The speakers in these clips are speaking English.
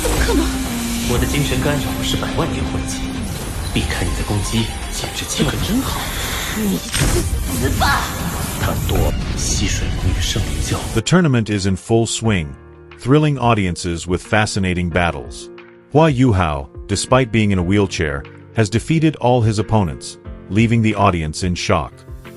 怎么可能？我的精神干扰是100万年混迹，避开你的攻击简直轻而真好，你去死吧！坦多溪水母与圣灵教。 The tournament is in full swing, thrilling audiences with fascinating battles. Huo Yuhao, despite being in a wheelchair, has defeated all his opponents, leaving the audience in shock.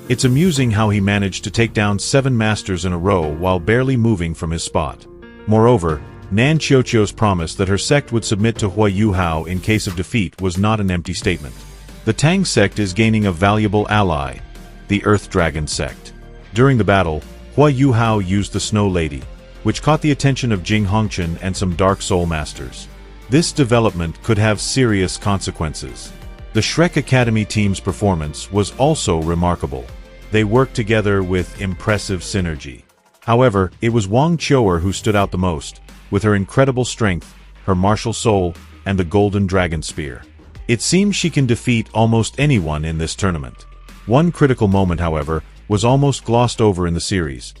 It's amusing how he managed to take down 7 masters in a row while barely moving from his spot. Moreover, Nan Qiuqiu's promise that her sect would submit to Huo Yuhao in case of defeat was not an empty statement. The Tang sect is gaining a valuable ally, the Earth Dragon sect. During the battle, Huo Yuhao used the Snow Lady, which caught the attention of Jing Hongqian and some Dark Soul masters. This development could have serious consequences. The Shrek Academy team's performance was also remarkable. They worked together with impressive synergy. However, it was Wang Qiuer who stood out the most, with her incredible strength, her martial soul, and the Golden Dragon Spear. It seems she can defeat almost anyone in this tournament. One critical moment, however, was almost glossed over in the series.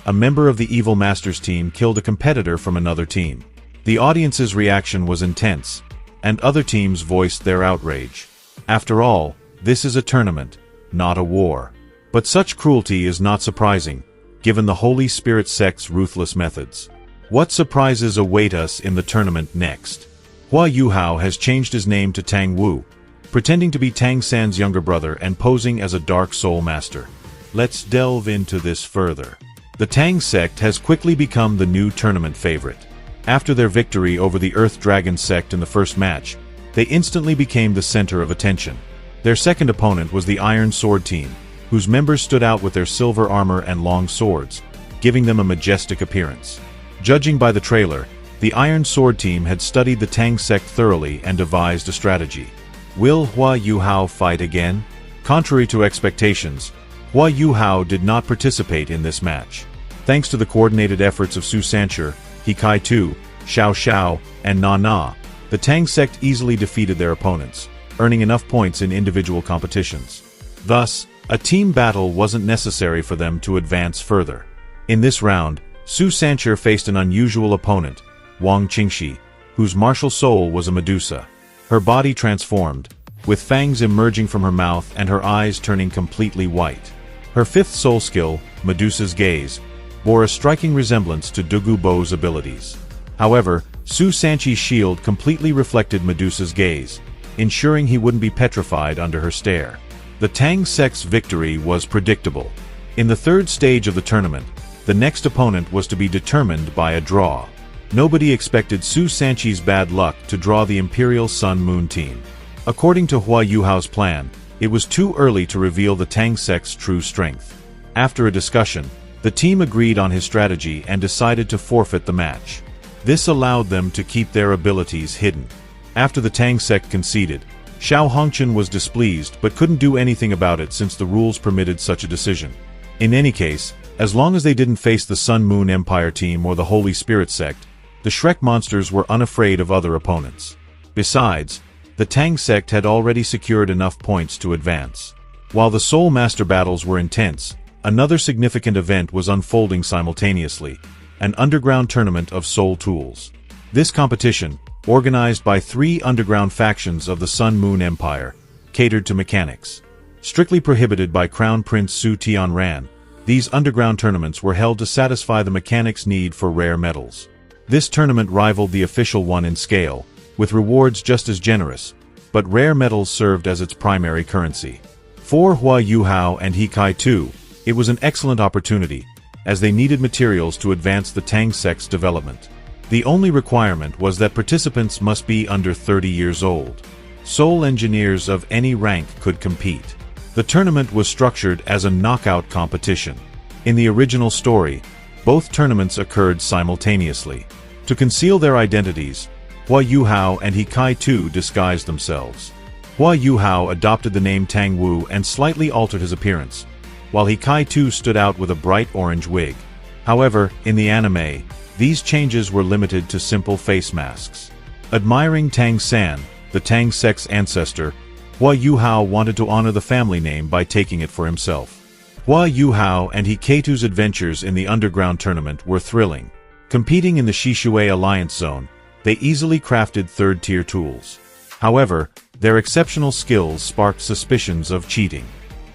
A member of the Evil Masters team killed a competitor from another team. The audience's reaction was intense, and other teams voiced their outrage. After all, this is a tournament, not a war. But such cruelty is not surprising, given the Holy Spirit sect's ruthless methods. What surprises await us in the tournament next? Huo Yuhao has changed his name to Tang Wu, pretending to be Tang San's younger brother and posing as a Dark Soul Master. Let's delve into this further. The Tang sect has quickly become the new tournament favorite. After their victory over the Earth Dragon sect in the first match, they instantly became the center of attention. Their second opponent was the Iron Sword team, whose members stood out with their silver armor and long swords, giving them a majestic appearance. Judging by the trailer, the Iron Sword team had studied the Tang sect thoroughly and devised a strategy. Will Huo Yuhao fight again? Contrary to expectations, Huo Yuhao did not participate in this match. Thanks to the coordinated efforts of Su Sancher, He Kai Tu, Xiao Xiao, and Na Na, the Tang sect easily defeated their opponents, earning enough points in individual competitions. Thus, a team battle wasn't necessary for them to advance further. In this round, Su Sancher faced an unusual opponent, Wang Qingxi, whose martial soul was a Medusa. Her body transformed, with fangs emerging from her mouth and her eyes turning completely white. Her fifth soul skill, Medusa's Gaze, bore a striking resemblance to Douluo Bo's abilities. However, Su Sanchi's shield completely reflected Medusa's gaze, ensuring he wouldn't be petrified under her stare. The Tang sect's victory was predictable. In the third stage of the tournament, the next opponent was to be determined by a draw. Nobody expected Su Sanchi's bad luck to draw the Imperial Sun Moon team. According to Huo Yuhao's plan, it was too early to reveal the Tang sect's true strength. After a discussion, the team agreed on his strategy and decided to forfeit the match. This allowed them to keep their abilities hidden. After the Tang sect conceded, Xiao Hongqian was displeased but couldn't do anything about it since the rules permitted such a decision. In any case, as long as they didn't face the Sun Moon Empire team or the Holy Spirit sect, the Shrek monsters were unafraid of other opponents. Besides, the Tang sect had already secured enough points to advance. While the Soul Master battles were intense, another significant event was unfolding simultaneously, an underground tournament of soul tools. This competition, organized by 3 underground factions of the Sun Moon Empire, catered to mechanics. Strictly prohibited by Crown Prince Su Tianran, these underground tournaments were held to satisfy the mechanics' need for rare metals. This tournament rivaled the official one in scale, with rewards just as generous, but rare metals served as its primary currency. For Huo Yuhao and He Kai Tu, it was an excellent opportunity, as they needed materials to advance the Tang sect's development. The only requirement was that participants must be under 30 years old. Soul engineers of any rank could compete. The tournament was structured as a knockout competition. In the original story, both tournaments occurred simultaneously. To conceal their identities, Huo Yuhao and He Kai Tu disguised themselves. Huo Yuhao adopted the name Tang Wu and slightly altered his appearance, while He Kai Tu stood out with a bright orange wig. However, in the anime, these changes were limited to simple face masks. Admiring Tang San, the Tang sect's ancestor, Huo Yuhao wanted to honor the family name by taking it for himself. Huo Yuhao and He Kai Tu's adventures in the underground tournament were thrilling. Competing in the Shishui Alliance Zone, they easily crafted third-tier tools. However, their exceptional skills sparked suspicions of cheating.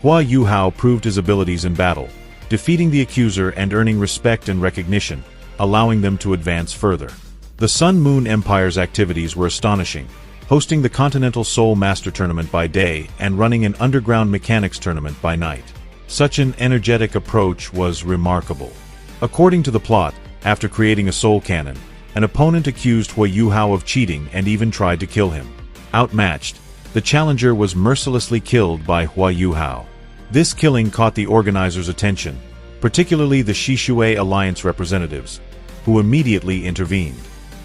Huo Yuhao proved his abilities in battle, defeating the accuser and earning respect and recognition, allowing them to advance further. The Sun Moon Empire's activities were astonishing, hosting the Continental Soul Master Tournament by day and running an underground mechanics tournament by night. Such an energetic approach was remarkable. According to the plot, after creating a soul cannon, an opponent accused Huo Yuhao of cheating and even tried to kill him. Outmatched, the challenger was mercilessly killed by Huo Yuhao. This killing caught the organizers' attention, particularly the Shishui Alliance representatives, who immediately intervened.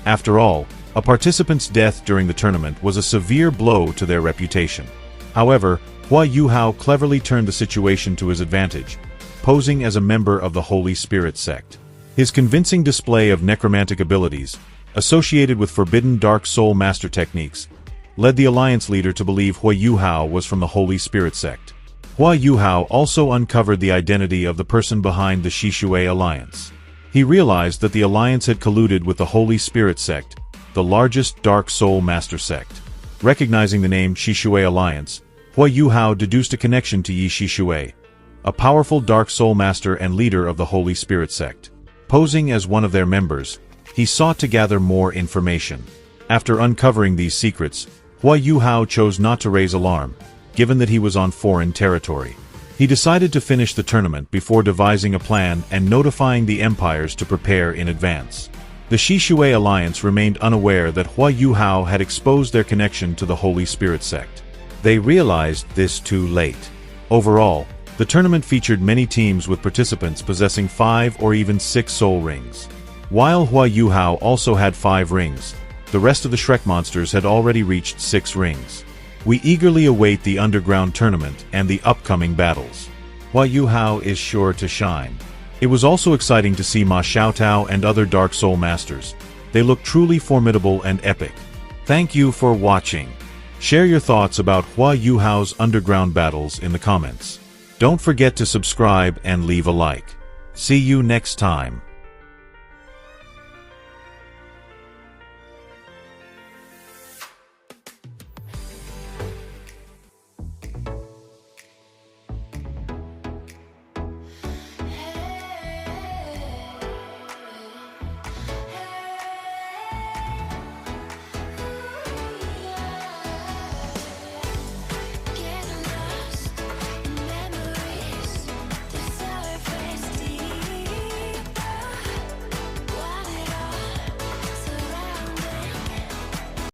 After all, a participant's death during the tournament was a severe blow to their reputation. However, Huo Yuhao cleverly turned the situation to his advantage, posing as a member of the Holy Spirit sect. His convincing display of necromantic abilities, associated with forbidden Dark Soul Master techniques, led the Alliance leader to believe Huo Yuhao was from the Holy Spirit sect. Huo Yuhao also uncovered the identity of the person behind the Shishui Alliance. He realized that the Alliance had colluded with the Holy Spirit sect, the largest Dark Soul Master sect. Recognizing the name Shishui Alliance, Huo Yuhao deduced a connection to Yi Shishui, a powerful Dark Soul Master and leader of the Holy Spirit sect. Posing as one of their members, he sought to gather more information. After uncovering these secrets, Huo Yuhao chose not to raise alarm, given that he was on foreign territory. He decided to finish the tournament before devising a plan and notifying the empires to prepare in advance. The Shishui Alliance remained unaware that Huo Yuhao had exposed their connection to the Holy Spirit sect. They realized this too late. Overall, the tournament featured many teams with participants possessing 5 or even 6 soul rings. While Huo Yuhao also had 5 rings, the rest of the Shrek monsters had already reached 6 rings. We eagerly await the underground tournament and the upcoming battles. Huo Yuhao is sure to shine. It was also exciting to see Ma Xiaotao and other Dark Soul Masters. They look truly formidable and epic. Thank you for watching. Share your thoughts about Huo Yuhao's underground battles in the comments. Don't forget to subscribe and leave a like. See you next time.